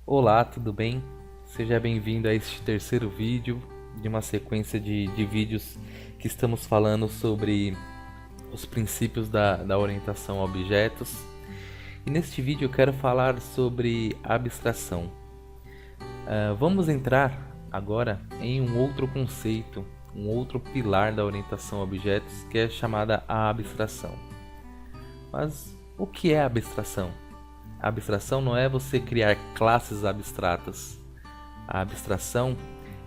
Olá, tudo bem? Seja bem-vindo a este terceiro vídeo de uma sequência de vídeos que estamos falando sobre os princípios da orientação a objetos. E neste vídeo eu quero falar sobre abstração. Vamos entrar agora em um outro conceito, um outro pilar da orientação a objetos, que é chamada a abstração. Mas o que é abstração? A abstração não é você criar classes abstratas. A abstração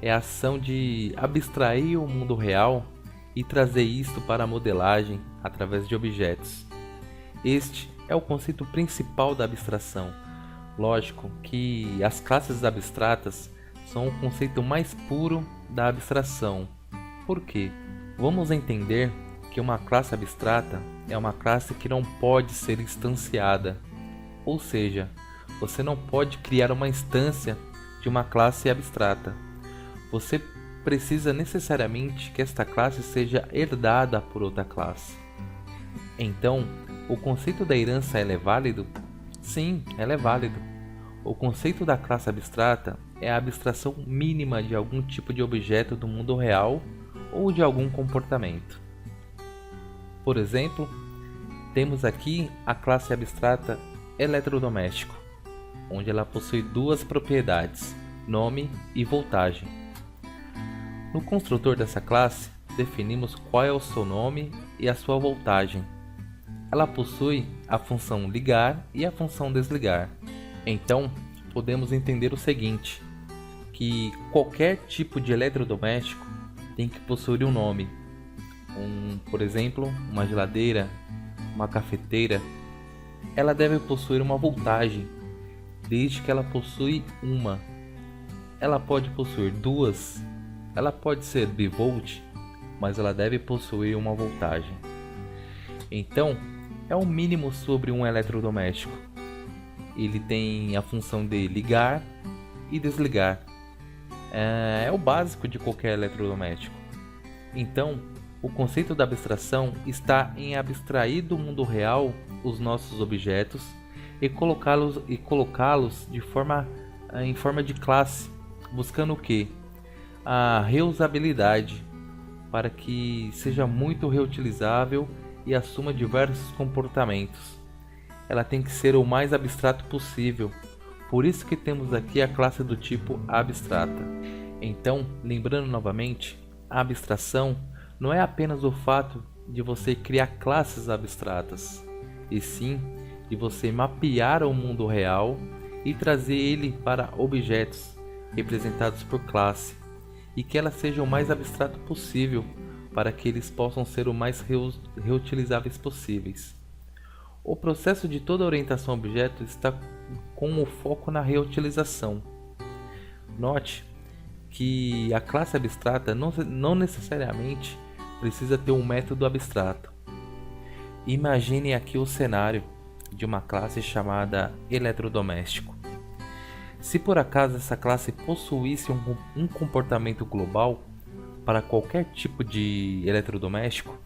é a ação de abstrair o mundo real e trazer isto para a modelagem através de objetos. Este é o conceito principal da abstração. Lógico que as classes abstratas são o conceito mais puro da abstração. Por quê? Vamos entender que uma classe abstrata é uma classe que não pode ser instanciada. Ou seja, você não pode criar uma instância de uma classe abstrata. Você precisa necessariamente que esta classe seja herdada por outra classe. Então, o conceito da herança é válido? Sim, ela é válido. O conceito da classe abstrata é a abstração mínima de algum tipo de objeto do mundo real ou de algum comportamento. Por exemplo, temos aqui a classe abstrata eletrodoméstico, onde ela possui duas propriedades, nome e voltagem. No construtor dessa classe, definimos qual é o seu nome e a sua voltagem. Ela possui a função ligar e a função desligar. Então, podemos entender o seguinte, que qualquer tipo de eletrodoméstico tem que possuir um nome. Por exemplo, uma geladeira, uma cafeteira, ela deve possuir uma voltagem, desde que ela possui uma. Ela pode possuir duas, ela pode ser bivolt, mas ela deve possuir uma voltagem. Então, é o mínimo sobre um eletrodoméstico. Ele tem a função de ligar e desligar. É o básico de qualquer eletrodoméstico. Então, o conceito da abstração está em abstrair do mundo real os nossos objetos e colocá-los em forma de classe, buscando o que? A reusabilidade, para que seja muito reutilizável e assuma diversos comportamentos. Ela tem que ser o mais abstrato possível, por isso que temos aqui a classe do tipo abstrata. Então, lembrando novamente, a abstração não é apenas o fato de você criar classes abstratas, e sim de você mapear o mundo real e trazer ele para objetos representados por classe, e que ela seja o mais abstrato possível para que eles possam ser o mais reutilizáveis possíveis. O processo de toda orientação a objeto está com o foco na reutilização. Note que a classe abstrata não necessariamente precisa ter um método abstrato. Imagine aqui o cenário de uma classe chamada eletrodoméstico. Se por acaso essa classe possuísse um comportamento global para qualquer tipo de eletrodoméstico,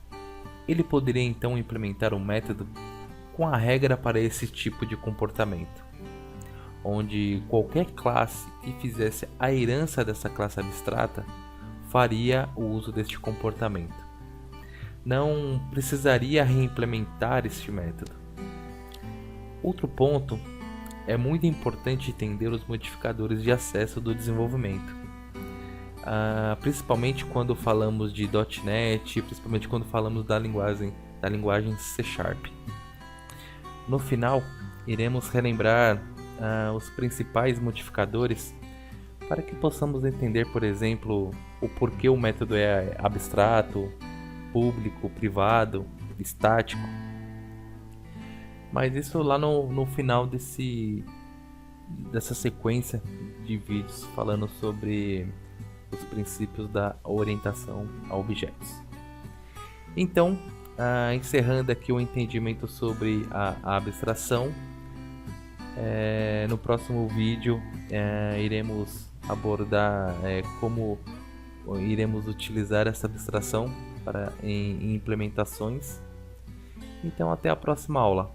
ele poderia então implementar um método com a regra para esse tipo de comportamento, onde qualquer classe que fizesse a herança dessa classe abstrata faria o uso deste comportamento. Não precisaria reimplementar este método. Outro ponto, é muito importante entender os modificadores de acesso do desenvolvimento, principalmente quando falamos de .NET, principalmente quando falamos da linguagem C#. No final, iremos relembrar os principais modificadores para que possamos entender, por exemplo, o porquê o método é abstrato, público, privado, estático. Mas isso lá no final dessa sequência de vídeos falando sobre os princípios da orientação a objetos. Então, encerrando aqui o entendimento sobre a abstração, no próximo vídeo iremos abordar como iremos utilizar essa abstração em implementações. Então, até a próxima aula.